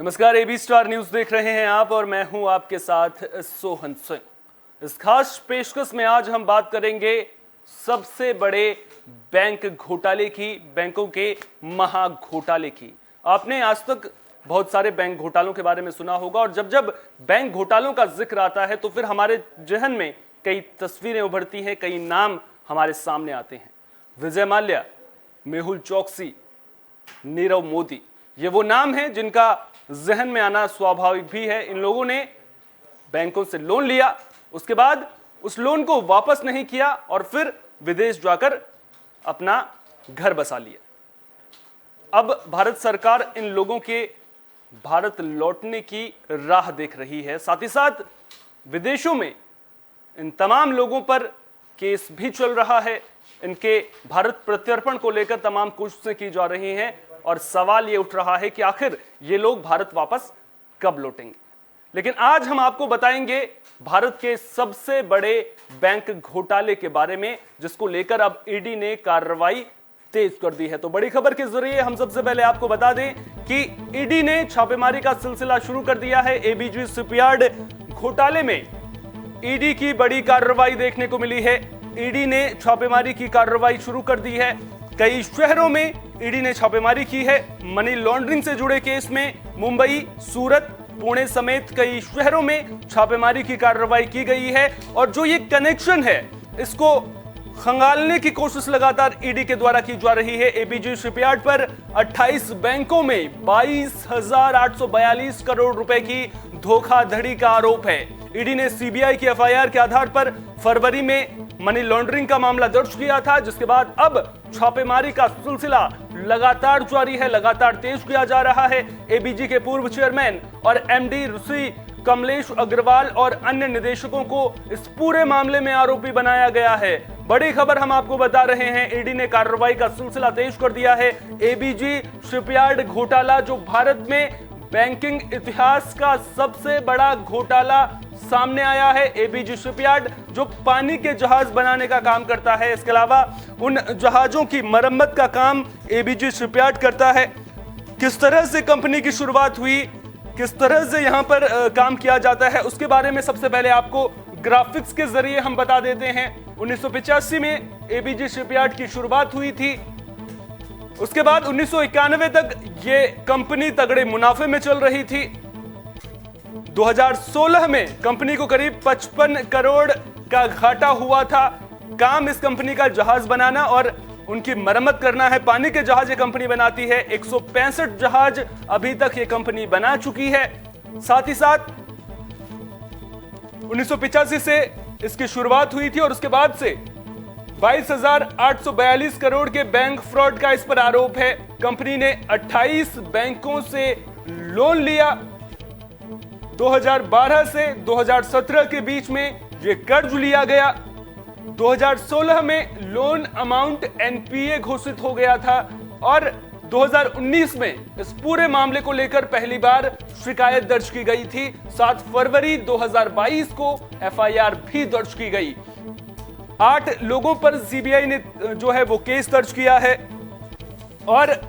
नमस्कार, AB star news देख रहे हैं आप और मैं हूं आपके साथ सोहन सिंह। इस खास पेशकश में आज हम बात करेंगे सबसे बड़े बैंक घोटाले की, बैंकों के महाघोटाले की। आपने आज तक बहुत सारे बैंक घोटालों के बारे में सुना होगा और जब जब बैंक घोटालों का जिक्र आता है तो फिर हमारे जहन में कई तस्वीरें उभरती हैं, कई नाम हमारे सामने आते हैं। विजय माल्या, मेहुल चोकसी, नीरव मोदी, ये वो नाम हैं जिनका जहन में आना स्वाभाविक भी है। इन लोगों ने बैंकों से लोन लिया, उसके बाद उस लोन को वापस नहीं किया और फिर विदेश जाकर अपना घर बसा लिया। अब भारत सरकार इन लोगों के भारत लौटने की राह देख रही है। साथ ही साथ विदेशों में इन तमाम लोगों पर केस भी चल रहा है। इनके भारत प्रत्यर्पण को लेकर तमाम कोशिशें की जा रही हैं और सवाल ये उठ रहा है कि आखिर ये लोग भारत वापस कब लौटेंगे। लेकिन आज हम आपको बताएंगे भारत के सबसे बड़े बैंक घोटाले के बारे में, जिसको लेकर अब ईडी ने कार्रवाई तेज कर दी है। तो बड़ी खबर के जरिए हम सबसे पहले आपको बता दें कि ईडी ने छापेमारी का सिलसिला शुरू कर दिया है। एबीजी शिपयार्ड घोटाले में ईडी की बड़ी कार्रवाई देखने को मिली है। ईडी ने छापेमारी की कार्रवाई शुरू कर दी है। कई शहरों में ईडी ने छापेमारी की है। मनी लॉन्ड्रिंग से जुड़े केस में मुंबई, सूरत, पुणे समेत कई शहरों में छापेमारी की कार्रवाई की गई है और जो ये कनेक्शन है इसको खंगालने की कोशिश लगातार ईडी के द्वारा की जा रही है। एबीजी शिपयार्ड पर 28 बैंकों में 22,842 करोड़ रुपए की धोखाधड़ी का आरोप है। ईडी ने सीबीआई की एफआईआर के आधार पर फरवरी में मनी लॉन्ड्रिंग का मामला दर्ज किया था, जिसके बाद अब छापेमारी का सिलसिला लगातार जारी है, लगातार तेज किया जा रहा है। एबीजी के पूर्व चेयरमैन और एमडी ऋषि कमलेश अग्रवाल और अन्य निदेशकों को इस पूरे मामले में आरोपी बनाया गया है। बड़ी खबर हम आपको बता रहे हैं, ईडी ने कार्रवाई का सिलसिला तेज कर दिया है। एबीजी शिपयार्ड घोटाला, जो भारत में बैंकिंग इतिहास का सबसे बड़ा घोटाला सामने आया है। एबीजी शिपयार्ड जो पानी के जहाज बनाने का काम करता है, इसके अलावा उन जहाजों की मरम्मत का काम एबीजी शिपयार्ड करता है। किस तरह से कंपनी की शुरुआत हुई, किस तरह से यहां पर काम किया जाता है, उसके बारे में सबसे पहले आपको ग्राफिक्स के जरिए हम बता देते हैं। 1985 में एबीजी शिपयार्ड की शुरुआत हुई थी। उसके बाद 1991 तक ये कंपनी तगड़े मुनाफे में चल रही थी। 2016 में कंपनी को करीब 55 करोड़ का घाटा हुआ था। काम इस कंपनी का जहाज बनाना और उनकी मरम्मत करना है। पानी के जहाज ये कंपनी बनाती है। 165 जहाज अभी तक ये कंपनी बना चुकी है। साथ ही साथ 1985 से इसकी शुरुआत हुई थी और उसके बाद से 22,842 करोड़ के बैंक फ्रॉड का इस पर आरोप है। कंपनी ने 28 बैंकों से लोन लिया। 2012 से 2017 के बीच में ये कर्ज लिया गया। 2016 में लोन अमाउंट एनपीए घोषित हो गया था और 2019 में इस पूरे मामले को लेकर पहली बार शिकायत दर्ज की गई थी। 7 फरवरी 2022 को एफआईआर भी दर्ज की गई। 8 लोगों पर सीबीआई ने जो है वो केस दर्ज किया है और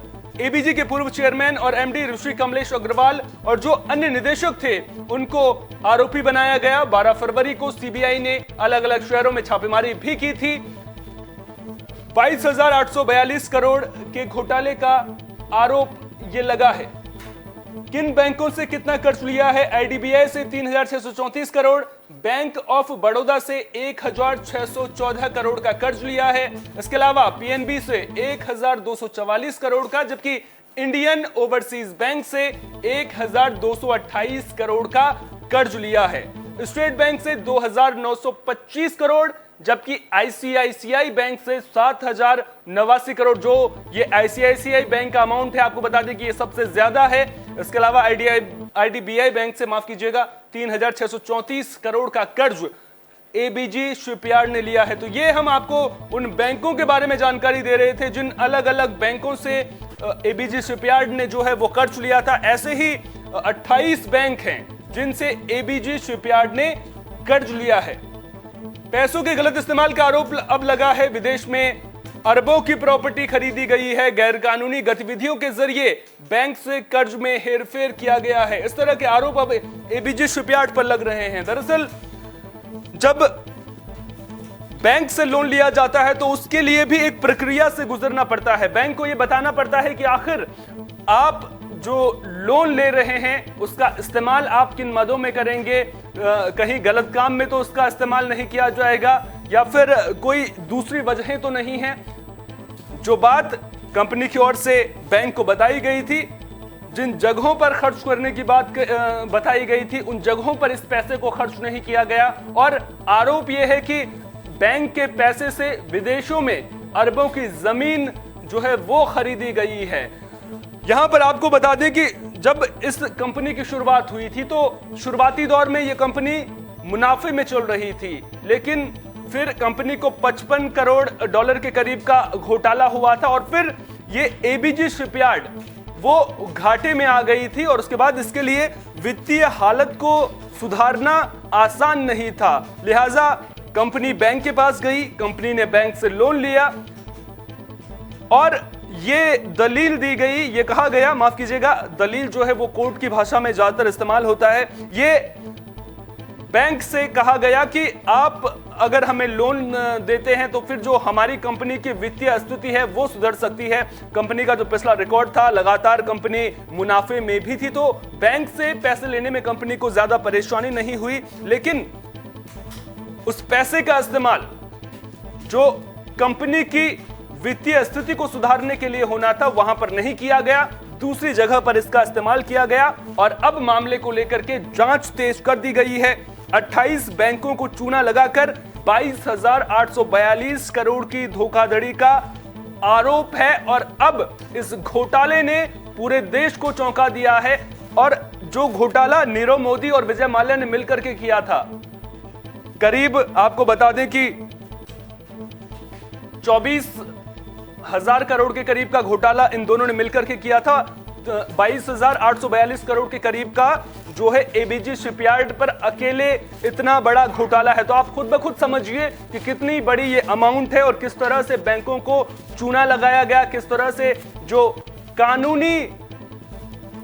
एबीजी के पूर्व चेयरमैन और एमडी ऋषि कमलेश अग्रवाल और जो अन्य निदेशक थे उनको आरोपी बनाया गया। 12 फरवरी को सीबीआई ने अलग अलग शहरों में छापेमारी भी की थी। 22,842 करोड़ के घोटाले का आरोप ये लगा है। किन बैंकों से कितना कर्ज लिया है? आईडीबीआई से 3,634 करोड़, बैंक ऑफ बड़ौदा से 1,614 करोड़ का कर्ज लिया है। इसके अलावा पीएनबी से 1,244 करोड़ का, जबकि इंडियन ओवरसीज बैंक से 1,228 करोड़ का कर्ज लिया है। स्टेट बैंक से 2,925 करोड़, जबकि आईसीआईसीआई बैंक से 7,089 करोड़। जो ये आईसीआईसीआई बैंक का अमाउंट है, आपको बता दें कि ये सबसे ज्यादा है। इसके अलावा आईडीबीआई बैंक से, माफ कीजिएगा, 3,634 करोड़ का कर्ज एबीजी शिपयार्ड ने लिया है। तो ये हम आपको उन बैंकों के बारे में जानकारी दे रहे थे जिन अलग अलग बैंकों से एबीजी शिपयार्ड ने जो है वो कर्ज लिया था। ऐसे ही 28 बैंक हैं जिनसे एबीजी शिपयार्ड ने कर्ज लिया है। पैसों के गलत इस्तेमाल का आरोप अब लगा है। विदेश में अरबों की प्रॉपर्टी खरीदी गई है, गैरकानूनी गतिविधियों के जरिए बैंक से कर्ज में हेरफेर किया गया है। इस तरह के आरोप अब एबीजी शिपयार्ड पर लग रहे हैं। दरअसल जब बैंक से लोन लिया जाता है तो उसके लिए भी एक प्रक्रिया से गुजरना पड़ता है। बैंक को यह बताना पड़ता है कि आखिर आप जो लोन ले रहे हैं उसका इस्तेमाल आप किन मदों में करेंगे, कहीं गलत काम में तो उसका इस्तेमाल नहीं किया जाएगा या फिर कोई दूसरी वजहें तो नहीं है। जो बात कंपनी की ओर से बैंक को बताई गई थी, जिन जगहों पर खर्च करने की बात बताई गई थी, उन जगहों पर इस पैसे को खर्च नहीं किया गया। और आरोप यह है कि बैंक के पैसे से विदेशों में अरबों की जमीन जो है वो खरीदी गई है। यहां पर आपको बता दें कि जब इस कंपनी की शुरुआत हुई थी तो शुरुआती दौर में यह कंपनी मुनाफे में चल रही थी, लेकिन फिर कंपनी को 55 करोड़ डॉलर के करीब का घोटाला हुआ था और फिर ये एबीजी शिपयार्ड वो घाटे में आ गई थी और उसके बाद इसके लिए वित्तीय हालत को सुधारना आसान नहीं था। लिहाजा कंपनी बैंक के पास गई, कंपनी ने बैंक से लोन लिया और ये दलील दी गई, ये कहा गया, माफ कीजिएगा, दलील जो है वो कोर्ट की भाषा में ज्यादातर इस्तेमाल होता है। ये बैंक से कहा गया कि आप अगर हमें लोन देते हैं तो फिर जो हमारी कंपनी की वित्तीय स्थिति है वो सुधर सकती है। कंपनी का जो पिछला रिकॉर्ड था, लगातार कंपनी मुनाफे में भी थी, तो बैंक से पैसे लेने में कंपनी को ज्यादा परेशानी नहीं हुई। लेकिन उस पैसे का इस्तेमाल जो कंपनी की वित्तीय स्थिति को सुधारने के लिए होना था वहां पर नहीं किया गया, दूसरी जगह पर इसका इस्तेमाल किया गया। और अब मामले को लेकर के जांच तेज कर दी गई है। 28 बैंकों को चूना लगाकर 22,842 करोड़ की धोखाधड़ी का आरोप है और अब इस घोटाले ने पूरे देश को चौंका दिया है। और जो घोटाला नीरव मोदी और विजय माल्या ने मिलकर के किया था, करीब आपको बता दें कि 24,000 करोड़ के करीब का घोटाला इन दोनों ने मिलकर के किया था। 22,842 करोड़ के करीब का जो है एबीजी शिपयार्ड पर अकेले इतना बड़ा घोटाला है। तो आप खुद ब खुद समझिए कि कितनी बड़ी ये अमाउंट है और किस तरह से बैंकों को चूना लगाया गया, किस तरह से जो कानूनी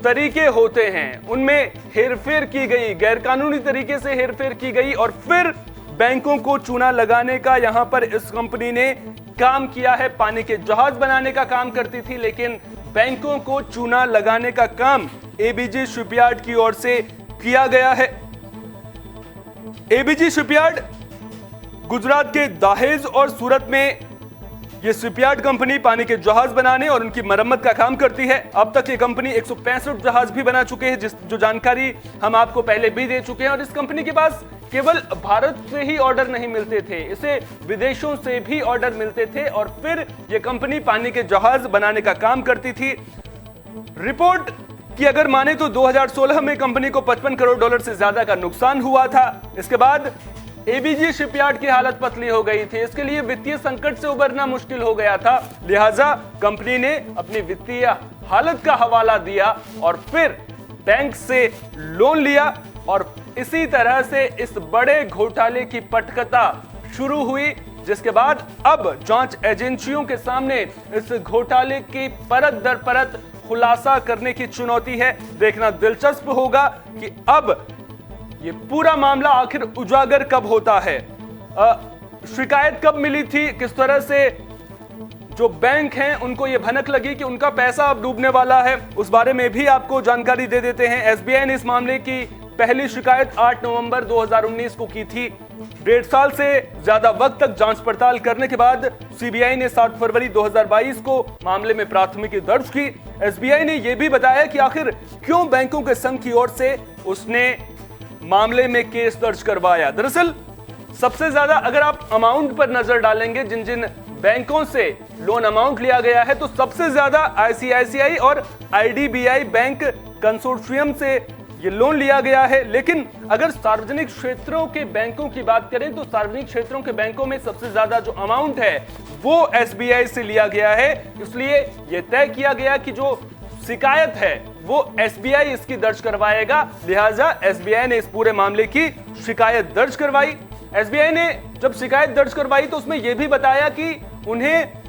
तरीके होते हैं उनमें हेरफेर की गई, गैरकानूनी तरीके से हेरफेर की गई और फिर बैंकों को चूना लगाने का यहां पर इस कंपनी ने काम किया है। पानी के जहाज बनाने का काम करती थी, लेकिन बैंकों को चूना लगाने का काम एबीजी शिपयार्ड की ओर से किया गया है। एबीजी शिपयार्ड गुजरात के दहेज और सूरत में यह शिपयार्ड कंपनी पानी के जहाज बनाने और उनकी मरम्मत का काम करती है। अब तक ये कंपनी 165 जहाज भी बना चुके हैं, जो जानकारी हम आपको पहले भी दे चुके हैं। और इस कंपनी के पास केवल भारत से ही ऑर्डर नहीं मिलते थे, इसे विदेशों से भी ऑर्डर मिलते थे और फिर यह कंपनी पानी के जहाज बनाने का काम करती थी। रिपोर्ट की अगर माने तो 2016 में कंपनी को 55 करोड़ डॉलर से ज्यादा का नुकसान हुआ था। इसके बाद एबीजी शिपयार्ड की हालत पतली हो गई थी, इसके लिए वित्तीय संकट से उबरना मुश्किल हो गया था। लिहाजा कंपनी ने अपनी वित्तीय हालत का हवाला दिया और फिर बैंक से लोन लिया और इसी तरह से इस बड़े घोटाले की पटकथा शुरू हुई, जिसके बाद अब जांच एजेंसियों के सामने इस घोटाले की परत दर परत खुलासा करने की चुनौती है। देखना दिलचस्प होगा कि अब ये पूरा मामला आखिर उजागर कब होता है, शिकायत कब मिली थी, किस तरह से जो बैंक हैं उनको ये भनक लगी कि उनका पैसा अब डूबने वाला है, उस बारे में भी आपको जानकारी दे देते हैं। एसबीआई ने इस मामले की पहली शिकायत 8 नवंबर 2019 को की थी। 1.5 साल से ज्यादा वक्त तक जांच पड़ताल करने के बाद सीबीआई ने 7 फरवरी 2022 को मामले में प्राथमिकी दर्ज की। एसबीआई ने यह भी बताया कि आखिर क्यों बैंकों के संघ की ओर से उसने मामले में केस दर्ज करवाया। दरअसल सबसे ज्यादा अगर आप अमाउंट पर नजर डालेंगे, जिन जिन बैंकों से लोन अमाउंट लिया गया है, तो सबसे ज्यादा आईसीआईसीआई और आईडीबीआई बैंक कंसोर्शियम से ये लोन लिया गया है। लेकिन अगर सार्वजनिक क्षेत्रों के बैंकों की बात करें तो सार्वजनिक क्षेत्रों के बैंकों में सबसे ज्यादा जो अमाउंट है वो एसबीआई से लिया गया है। इसलिए यह तय किया गया कि जो शिकायत है वो एसबीआई इसकी दर्ज करवाएगा। लिहाजा एसबीआई ने इस पूरे मामले की शिकायत दर्ज करवाई। एसबीआई ने जब शिकायत दर्ज करवाई तो उसमें यह भी बताया कि उन्हें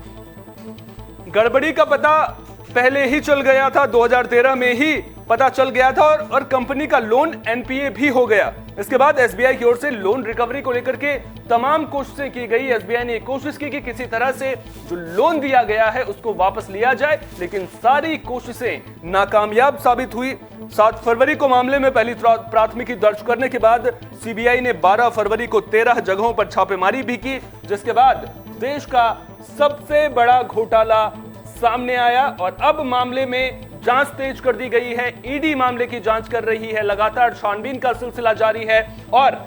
गड़बड़ी का पता पहले ही चल गया था, 2013 में ही पता चल गया था और कंपनी का लोन एनपीए भी हो गया। इसके बाद एसबीआई की ओर से लोन रिकवरी को लेकर के तमाम कोशिशें की गई। एसबीआई ने कोशिश की कि किसी तरह से जो लोन दिया गया है उसको वापस लिया जाए, लेकिन सारी कोशिशें नाकामयाब साबित हुई। 7 फरवरी को मामले में पहली प्राथमिकी दर्ज करने के बाद सीबीआई ने 12 फरवरी को 13 जगहों पर छापेमारी भी की, जिसके बाद देश का सबसे बड़ा घोटाला सामने आया और अब मामले में जांच तेज कर दी गई है। ईडी मामले की जांच कर रही है, लगातार छानबीन का सिलसिला जारी है और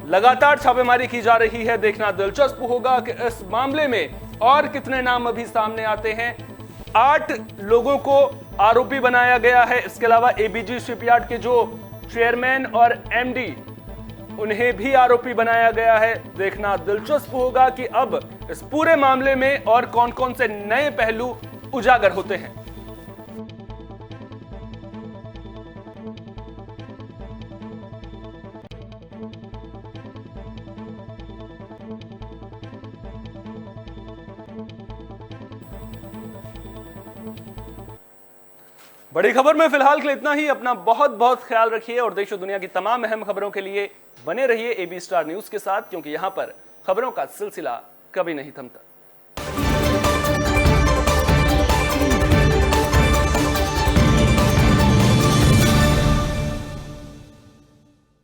लगातार छापेमारी की जा रही है। देखना दिलचस्प होगा कि इस मामले में और कितने नाम अभी सामने आते हैं। 8 लोगों को आरोपी बनाया गया है। इसके अलावा एबीजी शिपयार्ड के जो चेयरमैन और एमडी, उन्हें भी आरोपी बनाया गया है। देखना दिलचस्प होगा कि अब इस पूरे मामले में और कौन कौन से नए पहलू उजागर होते हैं। बड़ी खबर में फिलहाल के लिए इतना ही। अपना बहुत बहुत ख्याल रखिए और देश और दुनिया की तमाम अहम खबरों के लिए बने रहिए एबी स्टार न्यूज के साथ, क्योंकि यहां पर खबरों का सिलसिला कभी नहीं थमता।